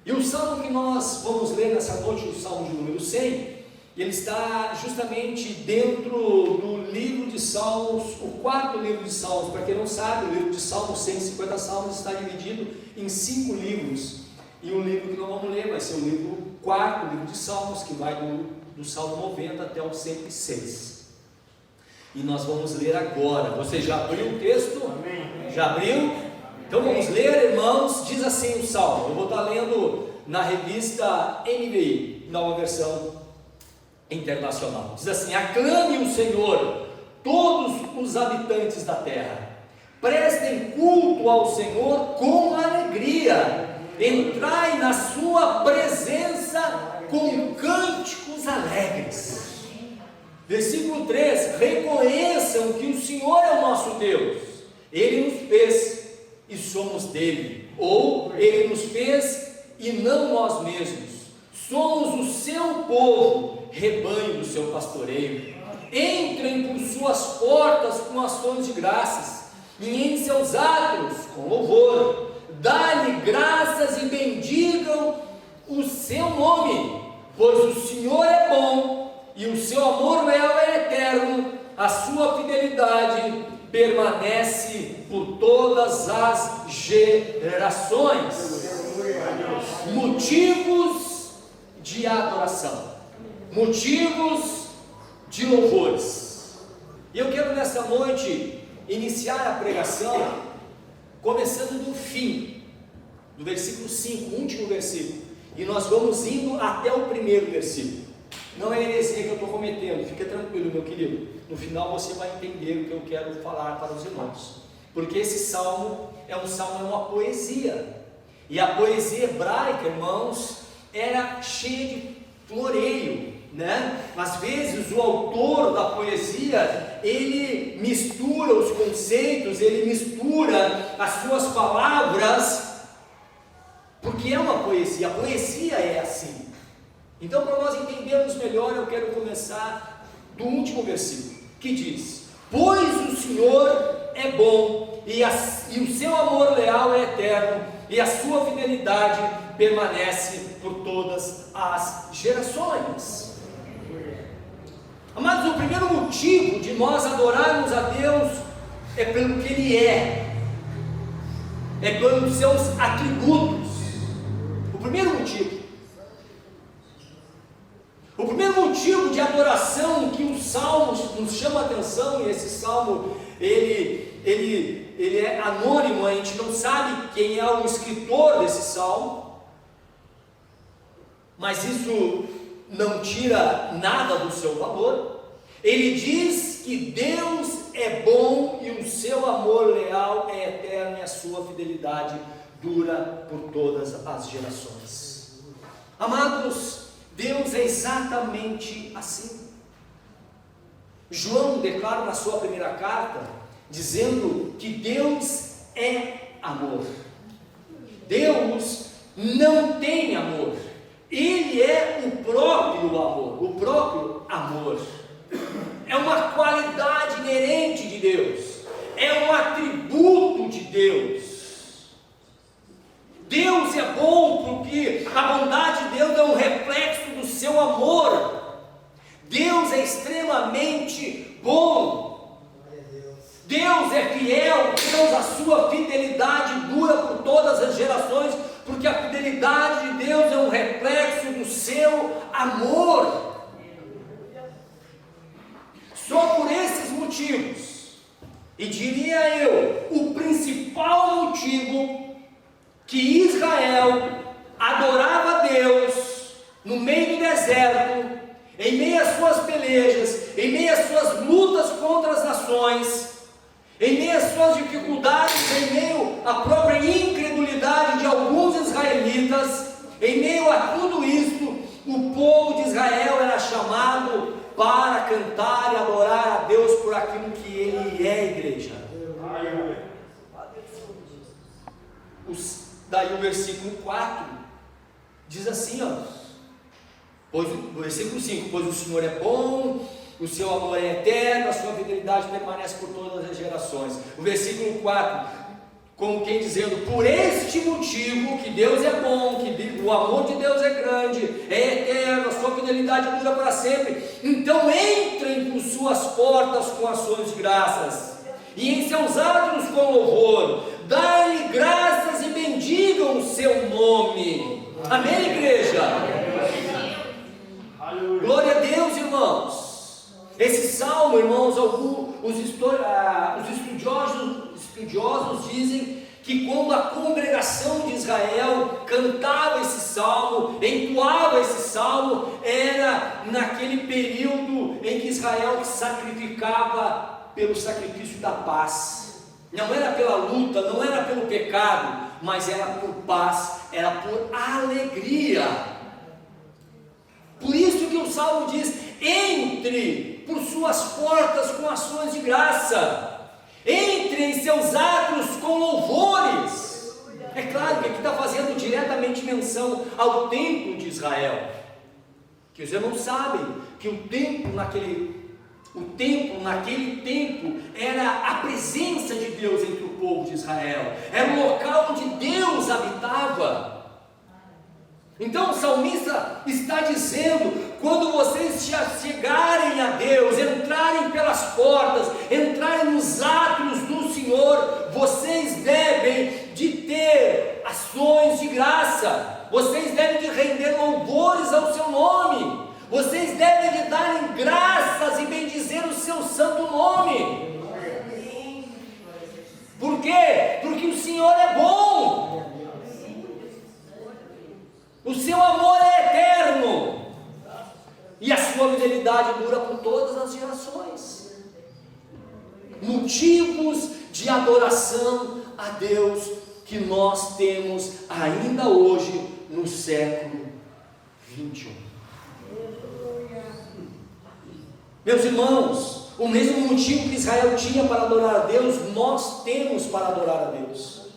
E o salmo que nós vamos ler nessa noite, o salmo de número 100, ele está justamente dentro do livro de Salmos, o quarto livro de Salmos. Para quem não sabe, o livro de Salmos, 150 Salmos, está dividido em 5 livros. E o livro que nós vamos ler vai ser o quarto livro de Salmos, que vai do Salmo 90 até o 106. E nós vamos ler agora. Você já abriu o texto? Amém. Já abriu? Então vamos ler, irmãos. Diz assim o salmo. Eu vou estar lendo na revista NVI, nova versão internacional. Diz assim: aclame o Senhor, todos os habitantes da terra, prestem culto ao Senhor com alegria, entrai na sua presença com cânticos alegres. Versículo 3: reconheçam que o Senhor é o nosso Deus, Ele nos fez e somos dele, ou Ele nos fez e não nós mesmos, somos o seu povo, rebanho do seu pastoreio. Entrem por suas portas com ações de graças, e em seus átrios com louvor, dá-lhe graças e bendigam o seu nome, pois o Senhor é bom, e o seu amor leal é eterno, a sua fidelidade permanece por todas as gerações. Motivos de adoração, motivos de louvores. E eu quero nessa noite iniciar a pregação começando do fim, do versículo 5, o último versículo, e nós vamos indo até o primeiro versículo. Não é heresia que eu estou cometendo, fica tranquilo, meu querido. No final você vai entender o que eu quero falar para os irmãos, porque esse salmo é uma poesia, e a poesia hebraica, irmãos, era cheia de floreio, né? Às vezes o autor da poesia, ele mistura os conceitos, ele mistura as suas palavras, porque é uma poesia, a poesia é assim. Então, para nós entendermos melhor, eu quero começar do último versículo, que diz: pois o Senhor é bom, e o seu amor leal é eterno, e a sua fidelidade permanece por todas as gerações. Amados, o primeiro motivo de nós adorarmos a Deus é pelo que Ele é pelos seus atributos. O primeiro motivo de adoração que os salmos nos chama a atenção, e esse salmo ele é anônimo, a gente não sabe quem é o escritor desse salmo, mas isso não tira nada do seu valor. Ele diz que Deus é bom e o seu amor leal é eterno, e a sua fidelidade dura por todas as gerações. Amados, Deus é exatamente assim. João declara na sua primeira carta, dizendo que Deus é amor. Deus não tem amor, Ele é o próprio amor, o próprio amor. É uma qualidade inerente de Deus, é um atributo de Deus. Deus é bom porque a bondade de Deus é um reflexo do seu amor. Deus é extremamente bom. Deus é fiel, Deus, a sua fidelidade dura por todas as gerações, porque a fidelidade de Deus é um reflexo do seu amor. Só por esses motivos, e diria eu, o principal motivo que Israel adorava a Deus no meio do deserto, em meio às suas pelejas, em meio às suas lutas contra as nações, em meio às suas dificuldades, em meio à própria incredulidade de alguns israelitas, em meio a tudo isto, o povo de Israel era chamado para cantar e adorar a Deus por aquilo que Ele é, igreja. Daí o versículo 4 diz assim, o versículo 5: pois o Senhor é bom, o seu amor é eterno, a sua fidelidade permanece por todas as gerações. O versículo 4: como quem dizendo, por este motivo, que Deus é bom, que o amor de Deus é grande, é eterno, a sua fidelidade dura para sempre, então entrem por suas portas com ações de graças, e em seus átrios com louvor, dai-lhe graças e bendigam o seu nome. Amém, igreja? Glória a Deus, irmãos. Esse salmo, irmãos, os estudiosos dizem que quando a congregação de Israel cantava esse salmo, entoava esse salmo, era naquele período em que Israel sacrificava pelo sacrifício da paz. Não era pela luta, não era pelo pecado, mas era por paz, era por alegria. Por isso que o salmo diz: entre por suas portas com ações de graça, entre em seus átrios com louvores. É claro que aqui está fazendo diretamente menção ao templo de Israel, que os irmãos sabem que o templo naquele tempo era a presença de Deus entre o povo de Israel, era o local onde Deus habitava. Então o salmista está dizendo: quando vocês chegarem a Deus, entrarem pelas portas, entrarem nos átrios do Senhor, vocês devem de ter ações de graça, vocês devem de render louvores ao seu nome, vocês devem de darem graças e bendizer o seu santo nome. Por quê? Porque o Senhor é bom. O seu amor é eterno, e a sua fidelidade dura por todas as gerações. Motivos de adoração a Deus que nós temos ainda hoje no século 21. Meus irmãos, o mesmo motivo que Israel tinha para adorar a Deus, nós temos para adorar a Deus.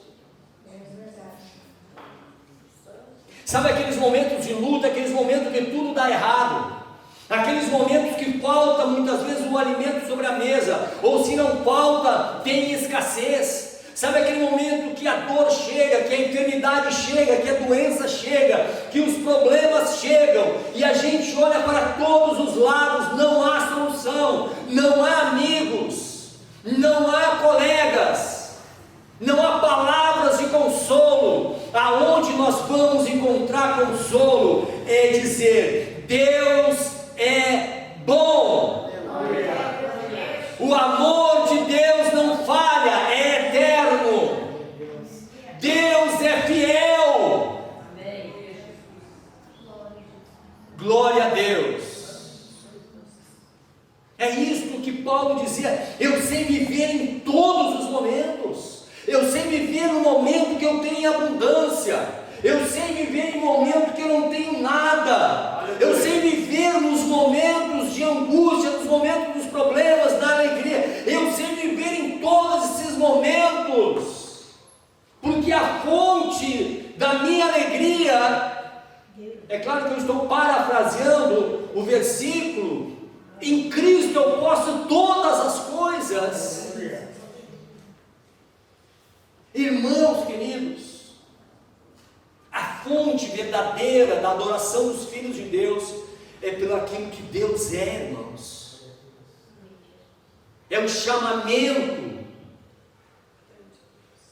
Sabe aqueles momentos de luta, aqueles momentos que tudo dá errado, aqueles momentos que falta muitas vezes o alimento sobre a mesa, ou se não falta, tem escassez. Sabe aquele momento que a dor chega, que a enfermidade chega, que a doença chega, que os problemas chegam, e a gente olha para todos os lados, não há solução, não há amigos, não há colegas, não há palavras de consolo. Aonde nós vamos encontrar consolo é dizer: Deus é bom. O amor de Deus não falha, é eterno. Deus é fiel. Glória a Deus. É isto que Paulo dizia: eu sei viver em todos os momentos. Eu sei viver no momento que eu tenho abundância. Eu sei viver em momento que eu não tenho nada. Eu sei viver nos momentos de angústia, nos momentos dos problemas, da alegria. Eu sei viver em todos esses momentos, porque a fonte da minha alegria, é claro que eu estou parafraseando o versículo: em Cristo eu posso todas as coisas. Irmãos queridos, a fonte verdadeira da adoração dos filhos de Deus é pelo aquilo que Deus é, irmãos. É o chamamento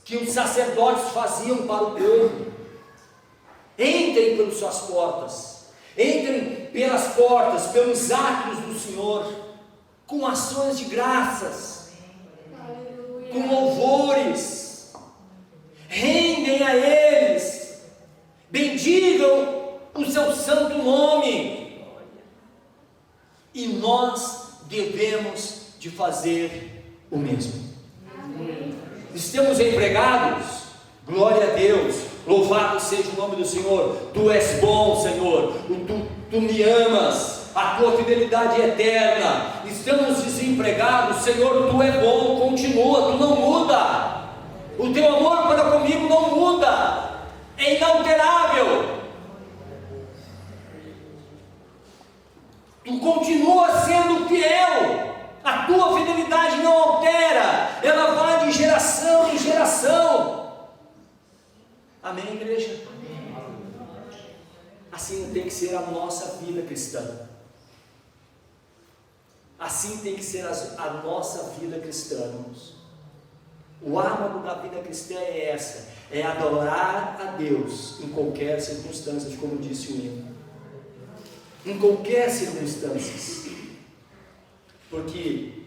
que os sacerdotes faziam para o povo: entrem pelas suas portas, entrem pelas portas, pelos átrios do Senhor, com ações de graças, com louvores. Rendem a eles, bendigam o seu santo nome, e nós devemos de fazer o mesmo. Estamos empregados? Glória a Deus, louvado seja o nome do Senhor. Tu és bom, Senhor, tu me amas, a tua fidelidade é eterna. Estamos desempregados? Senhor, tu é bom, continua, tu não muda. O teu amor para comigo não muda, é inalterável. Tu continua sendo fiel, a tua fidelidade não altera, ela vai de geração em geração. Assim tem que ser a nossa vida cristã. Assim tem que ser a nossa vida cristã, irmãos. O âmago da vida cristã é essa: é adorar a Deus em qualquer circunstância, como disse o hino. Em qualquer circunstância. Porque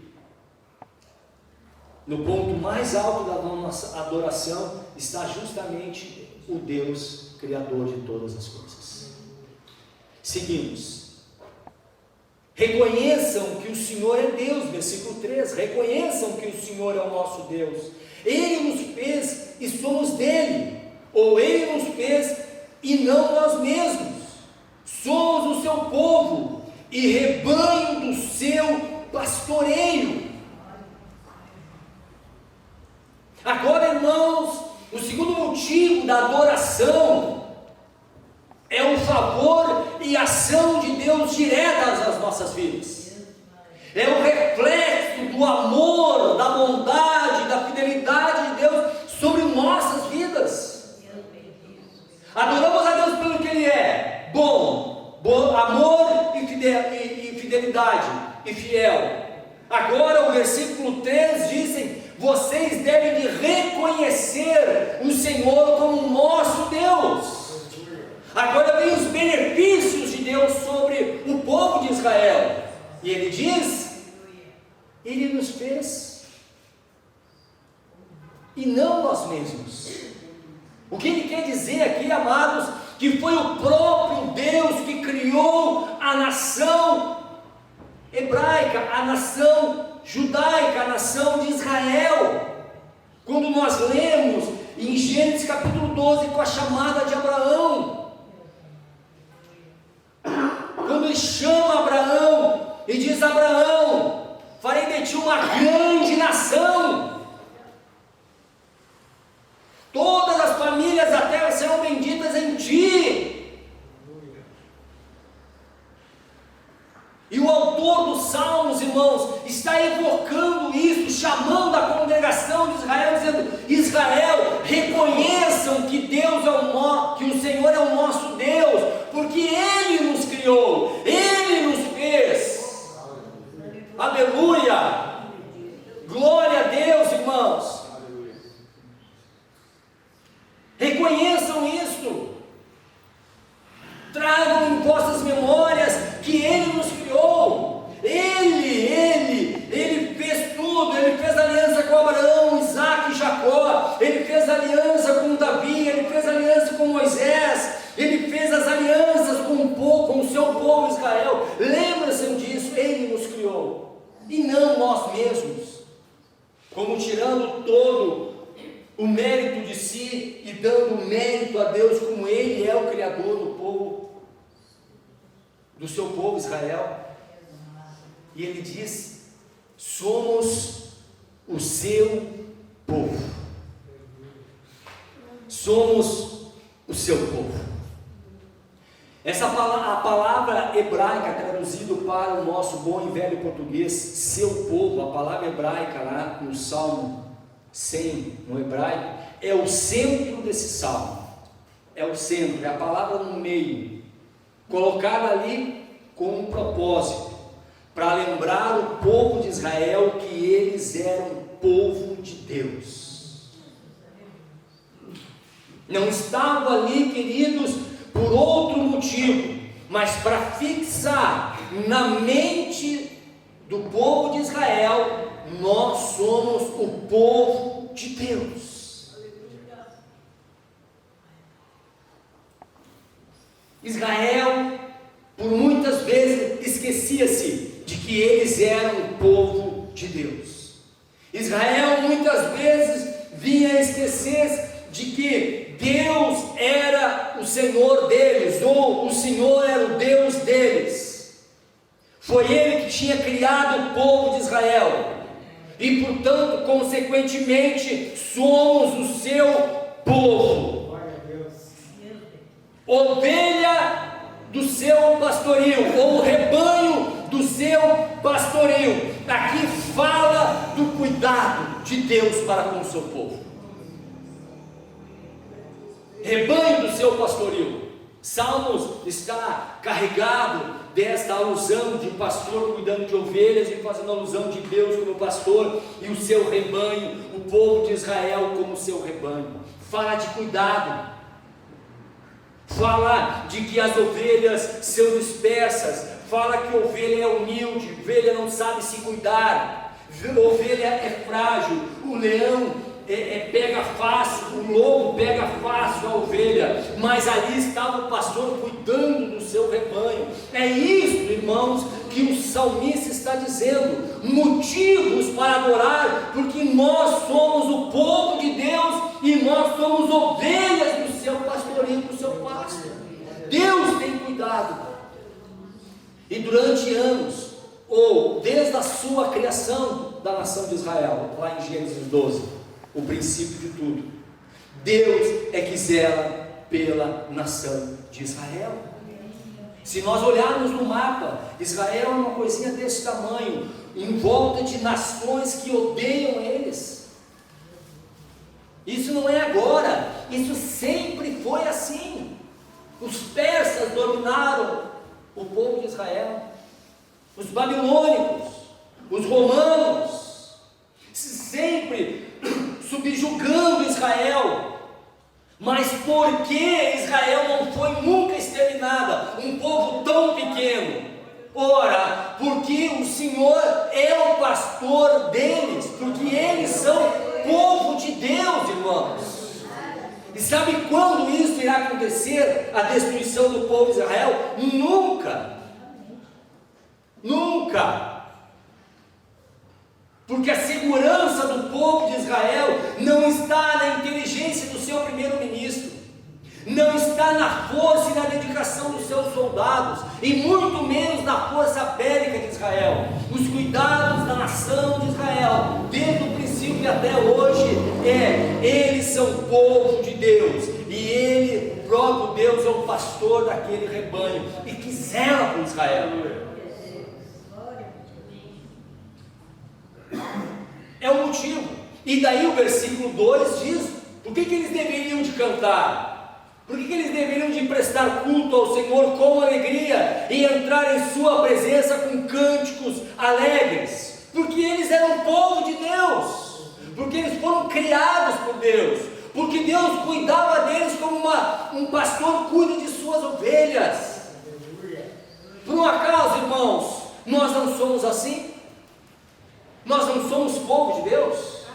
no ponto mais alto da nossa adoração está justamente o Deus Criador de todas as coisas. Seguimos. Reconheçam que o Senhor é Deus, versículo 3, reconheçam que o Senhor é o nosso Deus, Ele nos fez e somos dele, ou Ele nos fez e não nós mesmos, somos o seu povo e rebanho do seu pastoreio. Agora, irmãos, o segundo motivo da adoração é o favor e ação de Deus diretas às nossas vidas. É o reflexo do amor, da bondade, da fidelidade de Deus sobre nossas vidas. Adoramos a Deus pelo que Ele é: bom, amor e fidelidade e fiel. Agora o versículo 3 dizem: vocês devem de reconhecer o Senhor como nosso Deus. Agora vem os benefícios de Deus sobre o povo de Israel. E Ele diz: Ele nos fez e não nós mesmos. O que Ele quer dizer aqui, amados? Que foi o próprio Deus que criou a nação hebraica, a nação judaica, a nação de Israel. Quando nós lemos em Gênesis capítulo 12 com a chamada de Abraão, quando Ele chama Abraão e diz: Abraão, farei de ti uma grande nação, todas as famílias da terra serão benditas em ti. E o autor dos Salmos, irmãos, está evocando isso, chamando a congregação de Israel, dizendo: Israel, reconheçam que Deus é que o Senhor é o nosso Deus, porque Ele nos criou, Ele nos fez. Aleluia! Glória a Deus, irmãos. Reconheçam isto. Tragam em vossas memórias que Ele nos criou. Ele fez tudo. Ele fez aliança com Abraão, Isaac e Jacó. Ele fez aliança com Davi. Ele fez aliança com Moisés. Ele fez as alianças com o seu povo Israel. Lembra-se disso. Ele nos criou e não nós mesmos, como tirando todo o mérito de si e dando mérito a Deus, como Ele é o Criador do povo, do seu povo Israel. E Ele diz: somos o seu povo, somos o seu povo. A palavra hebraica traduzido para o nosso bom e velho português, seu povo, a palavra hebraica lá no Salmo 100, no hebraico, é o centro desse salmo. É o centro, é a palavra no meio, colocada ali com um propósito, para lembrar o povo de Israel que eles eram povo de Deus. Não estavam ali, queridos, por outro motivo, mas para fixar na mente do povo de Israel: nós somos o povo de Deus. Israel, por muitas vezes, esquecia-se de que eles eram o povo de Deus. Israel muitas vezes vinha esquecer de que Deus era o Senhor deles, ou o Senhor era o Deus deles. Foi Ele que tinha criado o povo de Israel, e portanto, consequentemente, somos o seu povo, ovelha do seu pastoril, ou rebanho do seu pastoril. Aqui fala do cuidado de Deus para com o seu povo. Rebanho do seu pastoril. Salmos está carregado desta alusão de pastor cuidando de ovelhas e fazendo alusão de Deus como pastor e o seu rebanho, o povo de Israel como seu rebanho. Fala de cuidado, fala de que as ovelhas são dispersas, fala que ovelha é humilde, ovelha não sabe se cuidar, ovelha é frágil, o leão pega fácil, o lobo pega fácil a ovelha, mas ali estava o pastor cuidando do seu rebanho. É isso, irmãos, que o salmista está dizendo, motivos para adorar, porque nós somos o povo de Deus e nós somos ovelhas do seu pastoreio, do seu pasto. Deus tem cuidado, e durante anos, ou desde a sua criação da nação de Israel, lá em Gênesis 12, o princípio de tudo, Deus é que zela pela nação de Israel. Se nós olharmos no mapa, Israel é uma coisinha desse tamanho, em volta de nações que odeiam eles. Isso não é agora, isso sempre foi assim. Os persas dominaram o povo de Israel, os babilônicos, os romanos, sempre subjugando Israel. Mas por que Israel não foi nunca exterminada? Um povo tão pequeno. Ora, porque o Senhor é o pastor deles, porque eles são povo de Deus, irmãos. E sabe quando isso irá acontecer? A destruição do povo de Israel? Nunca. Nunca. Porque a segurança do povo de Israel não está na inteligência do seu primeiro-ministro, não está na força e na dedicação dos seus soldados, e muito menos na força bélica de Israel. Os cuidados da nação de Israel, desde o princípio até hoje, eles são povo de Deus, e Ele, o próprio Deus, é o pastor daquele rebanho, e que zela por Israel. É o motivo. E daí o versículo 2 diz, por que eles deveriam de cantar? Por que eles deveriam de prestar culto ao Senhor com alegria e entrar em sua presença com cânticos alegres? Porque eles eram povo de Deus, porque eles foram criados por Deus, porque Deus cuidava deles como um pastor cuida de suas ovelhas. Por um acaso, irmãos, nós não somos assim? Nós não somos povo de Deus?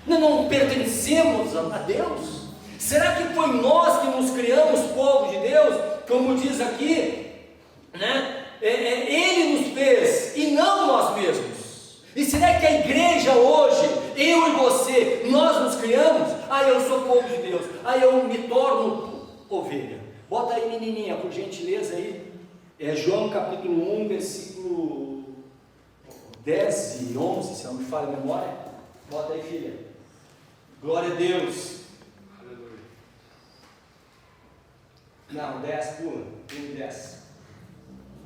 Nós não pertencemos a Deus? Será que foi nós que nos criamos povo de Deus? Como diz aqui, né? Ele nos fez e não nós mesmos. E será que a igreja hoje, eu e você, nós nos criamos? Eu sou povo de Deus, eu me torno ovelha. Bota aí, menininha, por gentileza aí, João capítulo 1, versículo 10 e 11, se não me falha a memória. Bota aí, filha. Glória a Deus. Não, 10 pula. 10.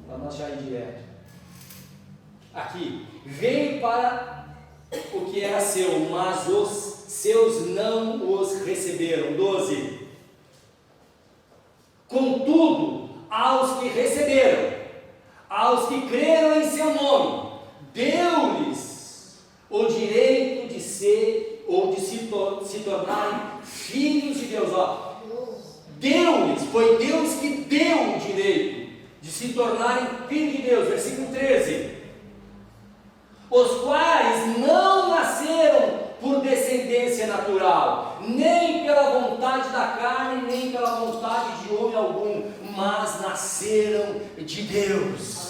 Para nós já ir direto. Aqui. Veio para o que era seu, mas os seus não os receberam. 12. Contudo, aos que receberam, aos que creram em seu nome, deu-lhes o direito de ser ou de se tornarem filhos de Deus. Deu-lhes, foi Deus que deu o direito de se tornarem filhos de Deus. Versículo 13: os quais não nasceram por descendência natural, nem pela vontade da carne, nem pela vontade de homem algum, mas nasceram de Deus.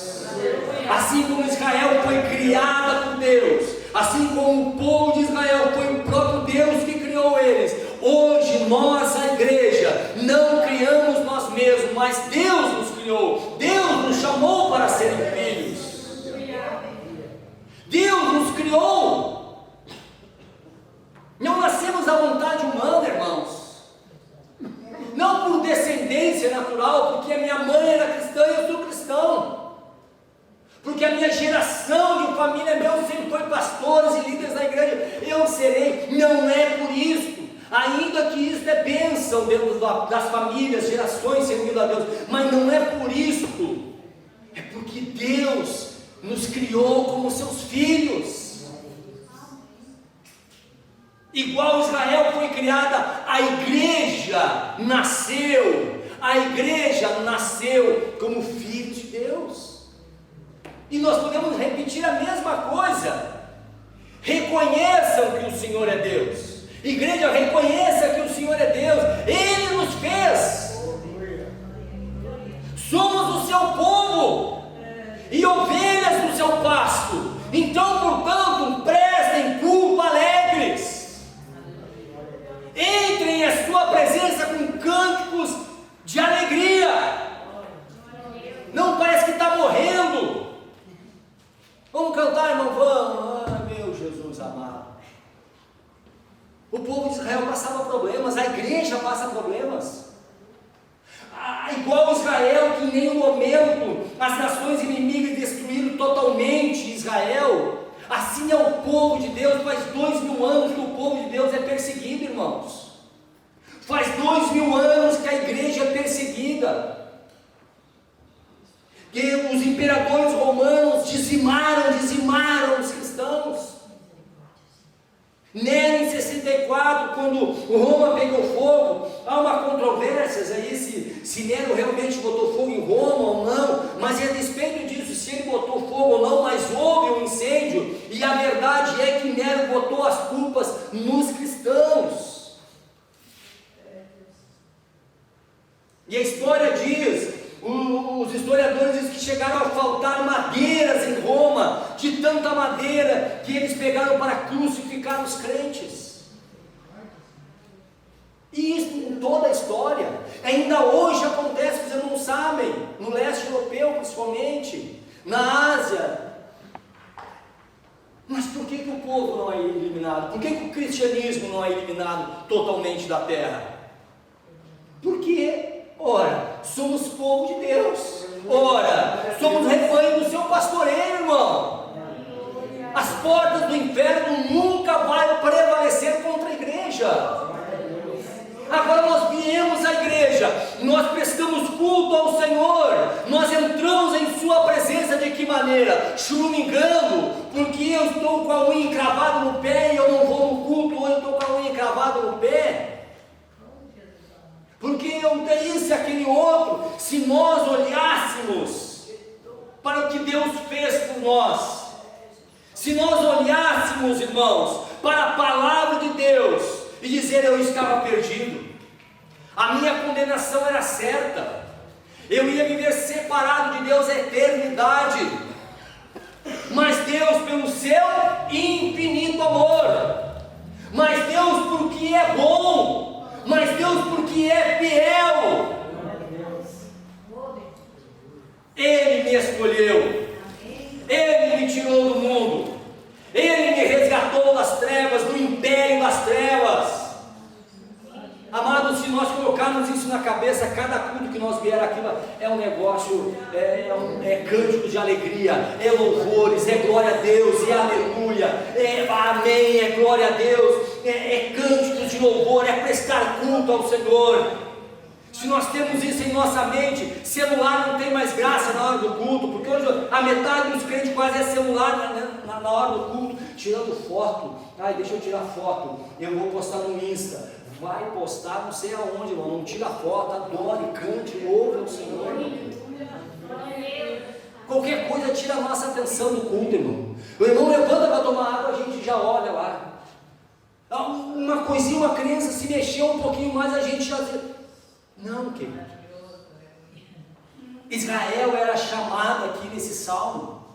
Assim como Israel foi criada por Deus, assim como o povo de Israel foi o próprio Deus que criou eles, hoje nós, a igreja, não criamos nós mesmos, mas Deus nos criou, Deus nos chamou para serem filhos, Deus nos criou. Não nascemos à vontade humana, irmãos, não por descendência natural, porque a minha mãe era cristã e eu sou cristão, porque a minha geração de família meu sempre foi pastores e líderes da igreja, eu serei. Não é por isso. ainda que isso é bênção dentro das famílias, gerações servindo a Deus, mas não é por isso, é porque Deus nos criou como seus filhos. Igual Israel foi criada, a igreja nasceu como filho de Deus. E nós podemos repetir a mesma coisa. Reconheçam que o Senhor é Deus. Igreja, reconheça que o Senhor é Deus. Ele nos fez. Somos o seu povo e ovelhas do seu pasto. Então, portanto, prestem culto alegres. Entrem em sua presença com cânticos de alegria. Não parece que está morrendo. Vamos cantar, irmão, vamos. Ah, meu Jesus amado. O povo de Israel passava problemas, a igreja passa problemas. Igual Israel, que em nenhum momento as nações inimigas destruíram totalmente Israel, assim é o povo de Deus. Faz 2000 anos que o povo de Deus é perseguido, irmãos. Faz 2000 anos que a igreja é perseguida, que os imperadores romanos dizimaram os cristãos. Nero em 64, quando Roma pegou fogo, há uma controvérsia aí se Nero realmente botou fogo em Roma ou não, mas a despeito disso, se ele botou fogo ou não, mas houve um incêndio, e a verdade é que Nero botou as culpas nos cristãos. E a história diz, os historiadores dizem que chegaram a faltar madeiras em Roma, de tanta madeira que eles pegaram para crucificar os crentes. E isso em toda a história, ainda hoje acontece, vocês não sabem, no leste europeu principalmente, na Ásia. Mas por que o povo não é eliminado? Por que o cristianismo não é eliminado totalmente da terra? Porque, ora, somos povo de Deus. Ora, somos rebanho do seu pastoreio, irmão. As portas do inferno nunca vão prevalecer contra a igreja. Agora nós viemos à igreja, nós prestamos culto ao Senhor, nós entramos em sua presença de que maneira? Choramingando, porque eu estou com a unha encravada no pé e eu não vou no culto, ou eu estou com a unha encravada no pé, porque eu tenho isso e aquele outro. Se nós olhássemos para o que Deus fez por nós, se nós olhássemos, irmãos, para a palavra de Deus e dizer: eu estava perdido, a minha condenação era certa, eu ia viver separado de Deus a eternidade, mas Deus, pelo seu infinito amor, mas Deus porque é bom, mas Deus porque é fiel, Ele me escolheu, Ele me tirou do mundo, Ele me resgatou das trevas, do império das trevas. Amados, se nós colocarmos isso na cabeça, cada culto que nós vier aqui é um negócio, é cântico de alegria, é louvores, é glória a Deus, é aleluia, é amém, é glória a Deus, é cânticos de louvor, é prestar culto ao Senhor. Se nós temos isso em nossa mente, celular não tem mais graça na hora do culto, porque hoje a metade dos crentes quase é celular na hora do culto, tirando foto. Ai, deixa eu tirar foto, eu vou postar no Insta. Vai postar não sei aonde, irmão, não tira foto, adore, cante, louve ao Senhor. Qualquer coisa tira a nossa atenção do culto, irmão. O irmão levanta para tomar água, a gente já olha lá. Uma coisinha, uma criança se mexeu um pouquinho mais, a gente já... Não, querido. Israel era chamado aqui nesse salmo.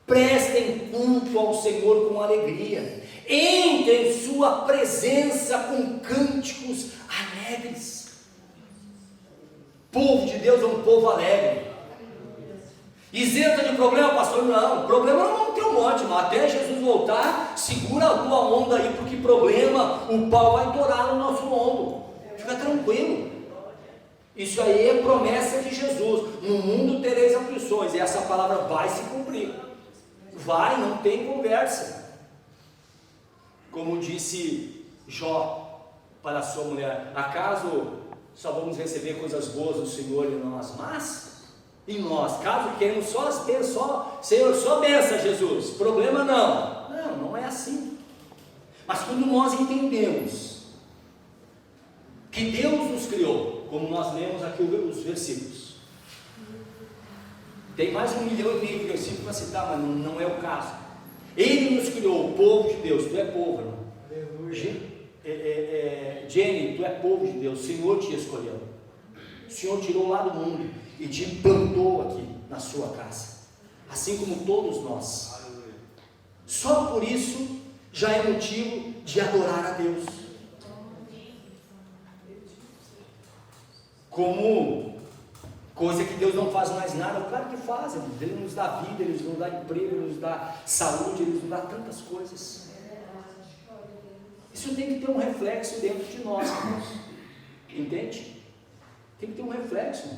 Prestem culto ao Senhor com alegria, entrem em sua presença com cânticos alegres. Povo de Deus é um povo alegre. Isenta de problema, pastor? Não, problema não vamos ter um monte, mas até Jesus voltar, segura a tua onda aí, porque problema, o pau vai torar no nosso ombro. Fica tranquilo. Isso aí é promessa de Jesus. No mundo tereis aflições, e essa palavra vai se cumprir. Vai, não tem conversa. como disse Jó para a sua mulher: acaso só vamos receber coisas boas do Senhor e nós, mas em nós, caso queremos só as bênçãos, Senhor, só bênção, Jesus, problema não é assim. Mas quando nós entendemos que Deus nos criou, como nós lemos aqui os versículos, tem mais 1,5 milhão de versículos para citar, mas não é o caso. Ele nos criou, o povo de Deus. Tu é povo, irmão. Jenny, tu é povo de Deus. O Senhor te escolheu. O Senhor tirou lá do mundo e te plantou aqui na sua casa, assim como todos nós. Só por isso já é motivo de adorar a Deus. Como coisa que Deus não faz mais nada, claro que faz, irmão. Ele nos dá vida, Ele nos dá emprego, Ele nos dá saúde, Ele nos dá tantas coisas. Isso tem que ter um reflexo dentro de nós, irmãos. Entende? Tem que ter um reflexo,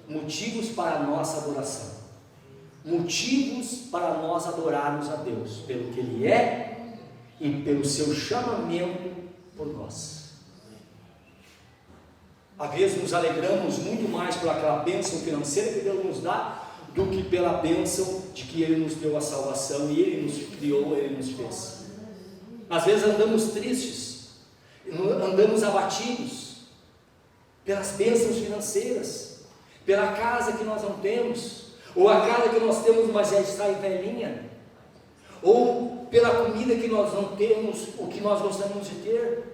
motivos para a nossa adoração, motivos para nós adorarmos a Deus, pelo que Ele é e pelo seu chamamento por nós. Às vezes nos alegramos muito mais por aquela bênção financeira que Deus nos dá, do que pela bênção de que Ele nos deu a salvação, e Ele nos criou, Ele nos fez. Às vezes andamos tristes, andamos abatidos pelas bênçãos financeiras, pela casa que nós não temos, ou a casa que nós temos mas já está velhinha, ou pela comida que nós não temos, o que nós gostaríamos de ter,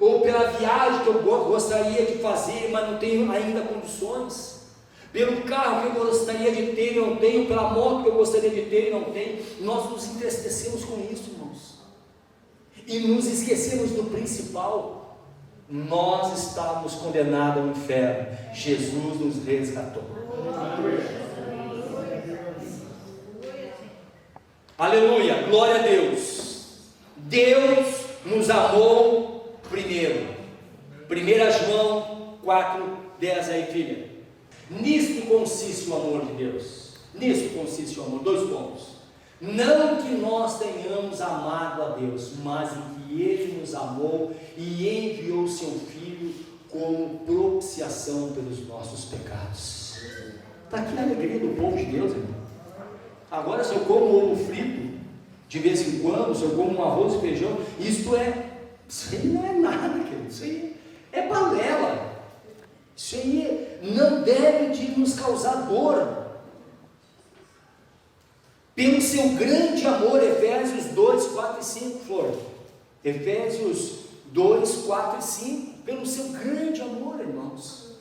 ou pela viagem que eu gostaria de fazer, mas não tenho ainda condições, pelo carro que eu gostaria de ter e não tenho, pela moto que eu gostaria de ter e não tenho. Nós nos entristecemos com isso, irmãos, e nos esquecemos do principal: nós estávamos condenados ao inferno, Jesus nos resgatou. Aleluia, glória a Deus. Deus nos amou primeiro. 1 João 4:10 aí, filha. Nisto consiste o amor de Deus. Nisto consiste o amor. 2 pontos. Não que nós tenhamos amado a Deus, mas em que Ele nos amou e enviou seu Filho como propiciação pelos nossos pecados. Está aqui a alegria do povo de Deus, irmão. Agora, se eu como ovo frito de vez em quando, se eu como um arroz e feijão, isso aí não é nada, querido. Isso aí é balela. Isso aí não deve de nos causar dor. Pelo seu grande amor, Efésios 2, 4 e 5, Flor. Efésios 2, 4 e 5, pelo seu grande amor, irmãos.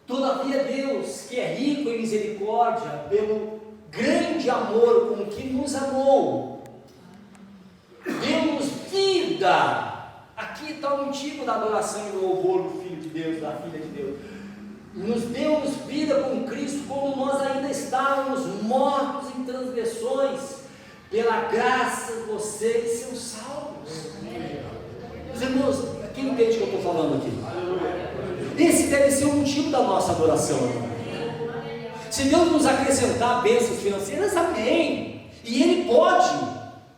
Todavia Deus, que é rico em misericórdia, pelo grande amor com que nos amou, deu-nos vida. Aqui está o motivo da adoração e do louvor do Filho de Deus, da Filha de Deus. Nos deu-nos vida com Cristo, como nós ainda estávamos mortos em transgressões, pela graça vocês são salvos. Meus irmãos, quem entende o que eu estou falando aqui? Esse deve ser o motivo da nossa adoração. Se Deus nos acrescentar bênçãos financeiras, amém. E Ele pode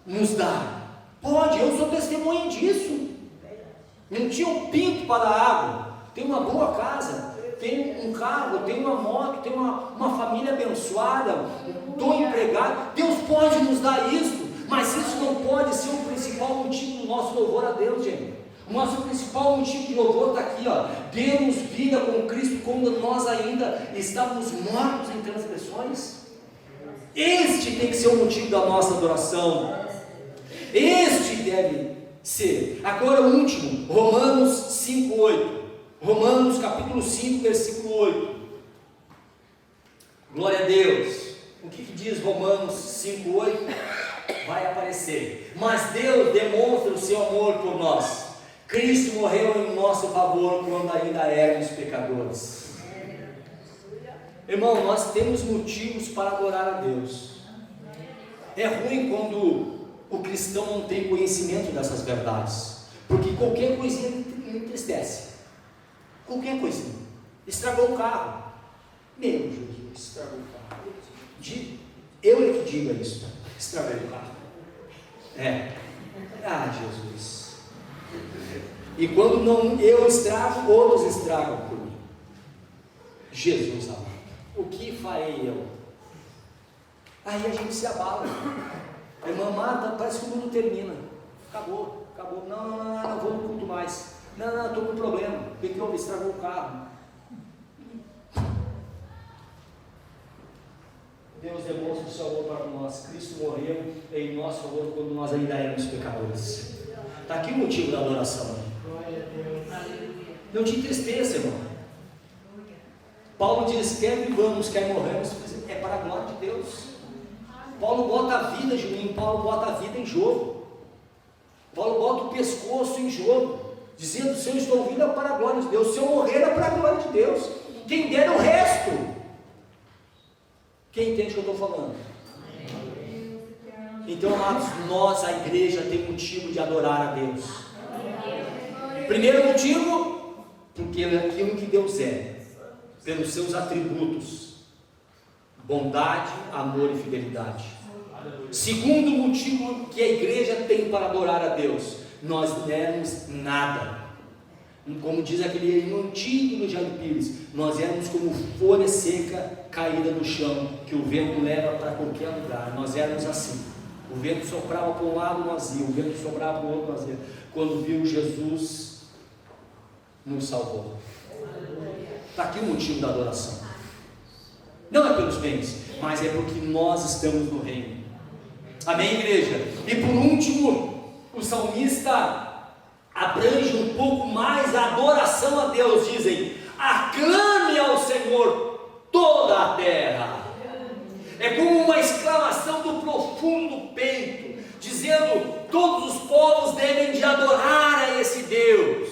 nos dar. Pode, eu sou testemunha disso. Não tinha um pinto para a água, tem uma boa casa, tem um carro, tem uma moto, tem uma família abençoada, estou empregado. Deus pode nos dar isso, mas isso não pode ser o principal motivo do nosso louvor a Deus, gente. O nosso principal motivo de louvor está aqui, ó. Deu-nos vida com Cristo quando nós ainda estávamos mortos em transgressões. Este tem que ser o motivo da nossa adoração. Este deve ser. Agora o último, Romanos 5:8. Romanos capítulo 5, versículo 8. Glória a Deus. O que diz Romanos 5:8? Vai aparecer. Mas Deus demonstra o seu amor por nós. Cristo morreu em nosso favor quando ainda éramos pecadores. Irmão, nós temos motivos para adorar a Deus. É ruim quando o cristão não tem conhecimento dessas verdades, porque qualquer coisinha entristece. Qualquer coisinha. Estragou o carro. Meu Jesus, estragou o carro. Eu é que digo isso. Estraguei o carro. Jesus. E quando não eu estrago, outros estragam por mim. Jesus amado, o que farei eu? Aí a gente se abala. Irmã amada, parece que o mundo termina. Acabou. Não, vou no culto mais. Não, estou com um problema. O que houve? Estragou o carro. Deus demonstra o seu amor para nós. Cristo morreu em nosso favor quando nós ainda éramos pecadores. Está aqui o motivo da adoração. Não te entristeça, irmão. Paulo diz: quer vivamos, quer morremos, é para a glória de Deus. Paulo bota a vida, Juninho, Paulo bota a vida em jogo. Paulo bota o pescoço em jogo, dizendo: se eu estou vindo é para a glória de Deus, se eu morrer é para a glória de Deus. Quem der o resto. Quem entende o que eu estou falando? Então, amados, nós, a igreja, tem motivo de adorar a Deus. Primeiro motivo, porque é aquilo que Deus é, pelos seus atributos: bondade, amor e fidelidade. Segundo motivo que a igreja tem para adorar a Deus: nós não éramos nada. Como diz aquele hino antigo do Jair Pires, nós éramos como folha seca caída no chão, que o vento leva para qualquer lugar. Nós éramos assim. O vento soprava para um lado, nós íamos. O vento soprava para o outro, nós íamos. Quando viu Jesus, nos salvou. Está aqui o motivo da adoração. Não é pelos bens, mas é porque nós estamos no reino. Amém, igreja? E por último, o salmista abrange um pouco mais a adoração a Deus. Dizem: aclame ao Senhor toda a terra. É como uma exclamação do profundo do peito, dizendo: todos os povos devem de adorar a esse Deus.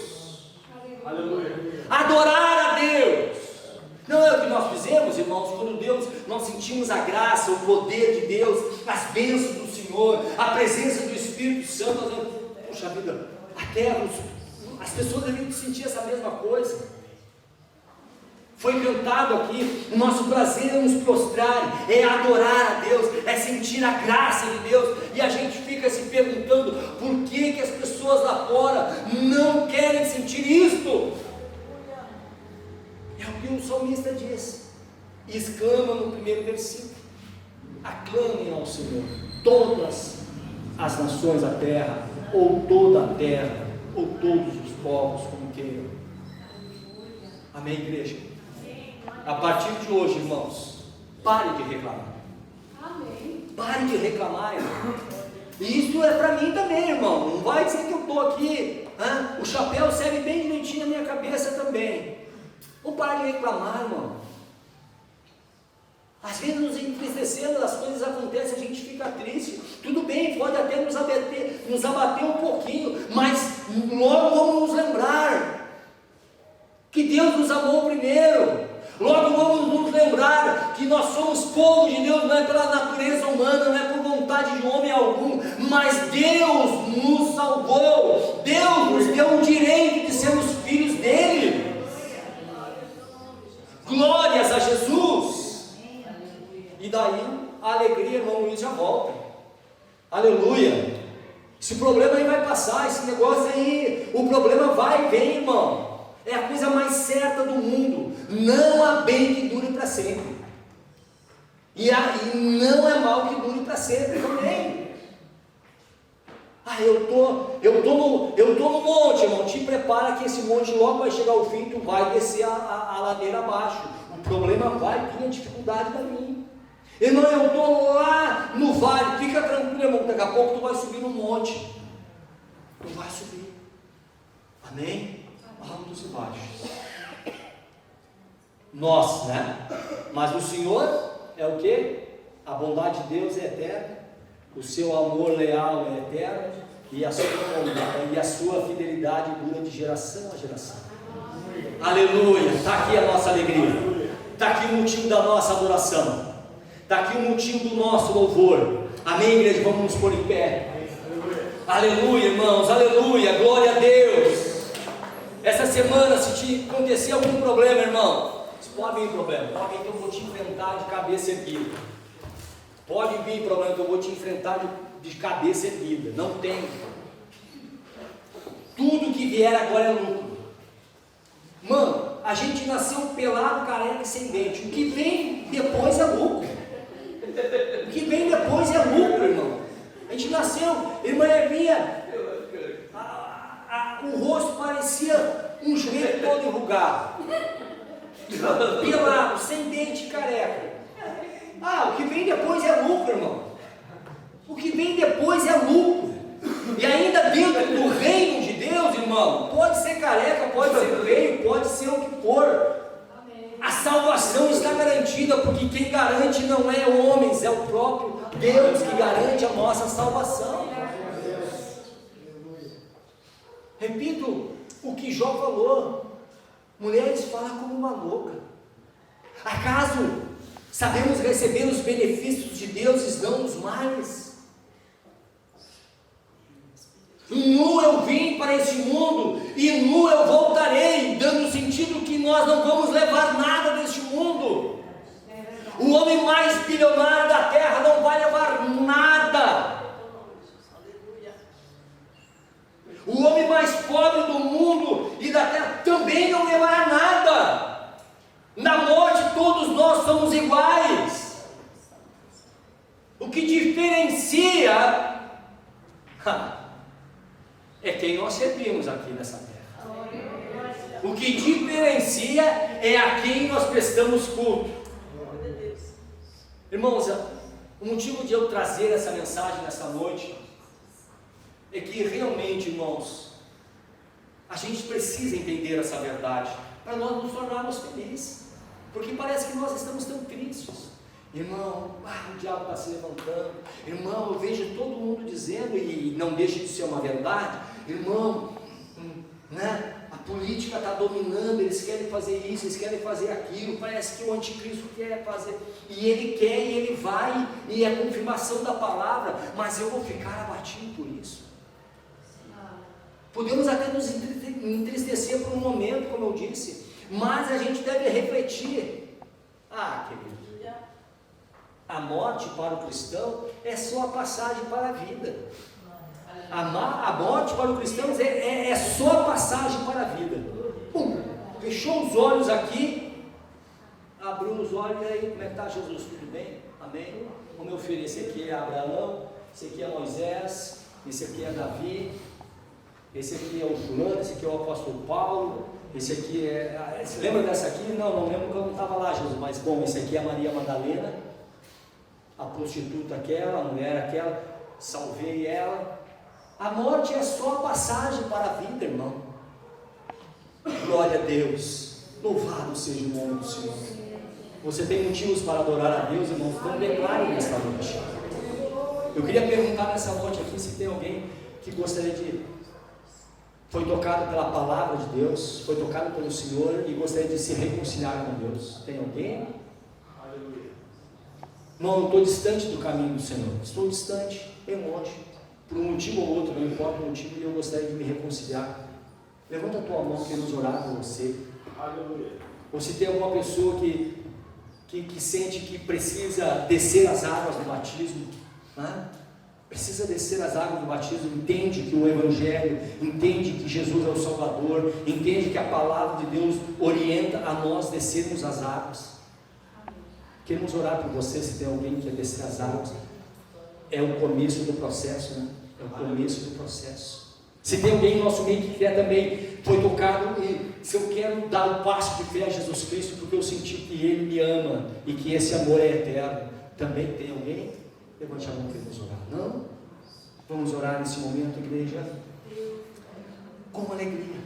Aleluia. Adorar a Deus. Não é o que nós fizemos, irmãos, quando nós sentimos a graça, o poder de Deus, as bênçãos do Senhor, a presença do Espírito Santo. Nós vamos: puxa vida, a terra, as pessoas devem sentir essa mesma coisa. Foi cantado aqui: o nosso prazer é nos prostrar, é adorar a Deus, é sentir a graça de Deus. E a gente fica se perguntando: por que as pessoas lá fora não querem sentir isto? É o que o salmista diz, e exclama no primeiro versículo: aclamem ao Senhor todas as nações da terra, ou toda a terra, ou todos os povos, como queiram. Amém, igreja? A partir de hoje, irmãos, pare de reclamar. Amém. Pare de reclamar, irmão. E isso é para mim também, irmão. Não vai dizer que eu estou aqui, o chapéu serve bem direitinho na minha cabeça também. Não pare de reclamar, irmão. Às vezes nos entristecendo, as coisas acontecem, a gente fica triste. Tudo bem, pode até nos abater um pouquinho, mas logo vamos nos lembrar que Deus nos amou primeiro. Logo vamos nos lembrar que nós somos povo de Deus, não é pela natureza humana, não é por vontade de homem algum, mas Deus nos salvou. Deus nos deu o direito de sermos filhos dele. Glórias a Jesus. E daí a alegria, irmão Luiz, já volta. Aleluia. Esse problema aí vai passar, esse negócio aí, o problema vai e vem, irmão. É a coisa mais certa do mundo. Não há bem que dure para sempre. E não é mal que dure para sempre também. Eu tô no monte, irmão. Te prepara que esse monte logo vai chegar ao fim, tu vai descer a ladeira abaixo. O problema vai vir, a dificuldade vai vir. Irmão, eu estou lá no vale, fica tranquilo, irmão, daqui a pouco tu vai subir no monte. Tu vai subir. Amém? Altos e baixos. Nós, né? Mas o Senhor é o que? A bondade de Deus é eterna, o seu amor leal é eterno, e a sua fidelidade dura de geração a geração. Aleluia! Está aqui a nossa alegria, está aqui o motivo da nossa adoração, está aqui o motivo do nosso louvor. Amém, igreja? Vamos nos pôr em pé. Aleluia, irmãos, aleluia, glória a Deus. Essa semana, se te acontecer algum problema, irmão, pode vir problema, pode vir que eu vou te enfrentar de cabeça aqui. Pode vir problema que eu vou te enfrentar de de cabeça erguida. Não tem. Tudo que vier agora é lucro. Mano, a gente nasceu pelado, careca e sem dente. O que vem depois é lucro. O que vem depois é lucro, irmão. A gente nasceu, irmã Evinha, o rosto parecia um joelho todo enrugado. Pelado, sem dente e careca. O que vem depois é lucro, irmão. O que vem depois é lucro. E ainda dentro do reino de Deus, irmão, pode ser careca, pode ser feio, pode ser o que for. A salvação está garantida, porque quem garante não é homens, é o próprio Deus que garante a nossa salvação. Repito o que Jó falou: mulheres falam como uma louca. Acaso sabemos receber os benefícios de Deus e não os males? Nu eu vim para este mundo e nu eu voltarei, dando sentido que nós não vamos levar nada deste mundo. O homem mais bilionário da terra não vai levar nada. O homem mais pobre do mundo e da terra também não levará nada. Na morte todos nós somos iguais. O que diferencia é quem nós servimos aqui nessa terra. O que diferencia é a quem nós prestamos culto. Irmãos, o motivo de eu trazer essa mensagem nessa noite é que realmente, irmãos, a gente precisa entender essa verdade para nós nos tornarmos felizes, porque parece que nós estamos tão tristes. Irmão, o diabo está se levantando. Irmão, eu vejo todo mundo dizendo, e não deixa de ser uma verdade, irmão, a política está dominando, eles querem fazer isso, eles querem fazer aquilo, parece que o anticristo quer fazer, e ele quer, e ele vai, e é a confirmação da palavra, mas eu vou ficar abatido por isso. Podemos até nos entristecer por um momento, como eu disse, mas a gente deve refletir. Querido, a morte para o cristão é só a passagem para a vida. A morte para o cristão é só a passagem para a vida. Fechou os olhos aqui, abriu os olhos, e aí, como é que está Jesus? Tudo bem? Amém? O meu filho, esse aqui é Abraão, esse aqui é Moisés, esse aqui é Davi, esse aqui é o fulano, esse aqui é o apóstolo Paulo, esse aqui é... Você lembra dessa aqui? Não lembro que eu não estava lá, Jesus, mas bom, esse aqui é a Maria Madalena, a prostituta aquela, a mulher aquela, salvei ela. A morte é só a passagem para a vida, irmão. Glória a Deus, louvado seja o nome do Senhor. Você tem motivos para adorar a Deus, irmãos? Então declare nesta noite. Eu queria perguntar nessa noite aqui se tem alguém que gostaria de... foi tocado pela palavra de Deus, foi tocado pelo Senhor e gostaria de se reconciliar com Deus. Tem alguém? Aleluia. Não, eu estou distante do caminho do Senhor, estou distante, bem longe, por um motivo ou outro, não importa o motivo, e eu gostaria de me reconciliar. Levanta a tua mão, queremos orar por você. Aleluia. Ou se tem alguma pessoa que sente que precisa descer as águas do batismo, precisa descer as águas do batismo, entende que o Evangelho, entende que Jesus é o Salvador, entende que a palavra de Deus orienta a nós descermos as águas. Queremos orar por você. Se tem alguém que quer descer as águas, é o começo do processo, é o começo do processo. Se tem alguém no nosso meio que quer também, foi tocado, e se eu quero dar o passo de fé a Jesus Cristo, porque eu senti que Ele me ama, e que esse amor é eterno, também tem alguém? Levante a mão que vamos orar. Não? Vamos orar nesse momento, igreja, com alegria,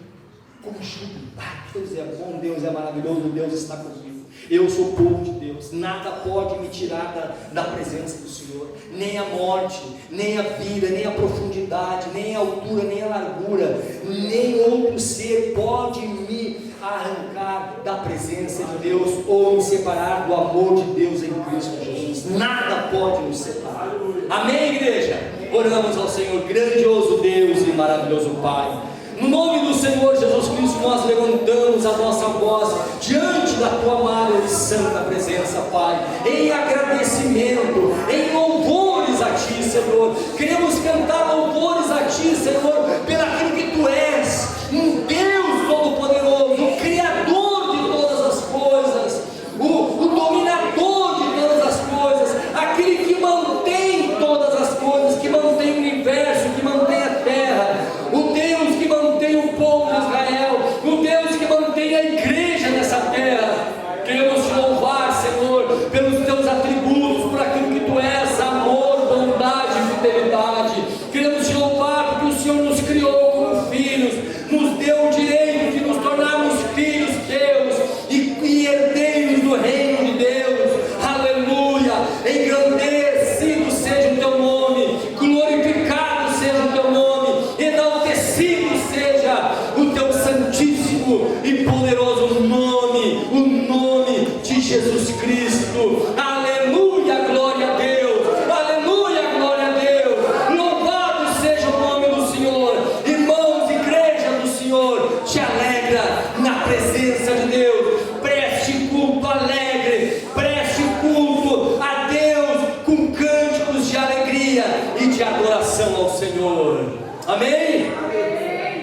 com júbilo. Deus é bom, Deus é maravilhoso, Deus está comigo. Eu sou povo de Deus, nada pode me tirar da presença do Senhor, nem a morte, nem a vida, nem a profundidade, nem a altura, nem a largura, nem outro ser pode me arrancar da presença de Deus ou me separar do amor de Deus em Cristo Jesus. Nada pode nos separar. Amém, igreja? Oramos ao Senhor, grandioso Deus e maravilhoso Pai. No nome do Senhor Jesus Cristo, nós levantamos a nossa voz diante da Tua amável e santa presença, Pai, em agradecimento, em louvores a Ti, Senhor. Queremos cantar louvores a Ti, Senhor, pelo aquilo que Tu és, um Deus Todo-Poderoso, o Criador de todas as coisas, o dominador de todas as coisas, aquele que mantém todas as coisas, que mantém o universo, que mantém a terra, o Deus que mantém o povo de Israel, o Deus que mantém a igreja nessa terra. Queremos Te louvar, Senhor, pelos Teus atributos, por aquilo que Tu és, amor, bondade e fidelidade. Queremos Te louvar porque o Senhor nos criou como filhos, nos deu o direito de nos tornarmos filhos Teus e herdeiros do reino de Deus. Aleluia! Engrandecido seja o Teu nome, glorificado seja o Teu nome, enaltecido seja o Teu santíssimo e poderoso nome, o nome de Jesus Cristo. Aleluia, glória a Deus, aleluia, glória a Deus. Louvado seja o nome do Senhor. Irmãos, igreja do Senhor, te alegra na presença de Deus. Preste culto alegre, preste culto a Deus com cânticos de alegria e de adoração ao Senhor. Amém?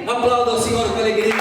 Aplauda ao Senhor com alegria.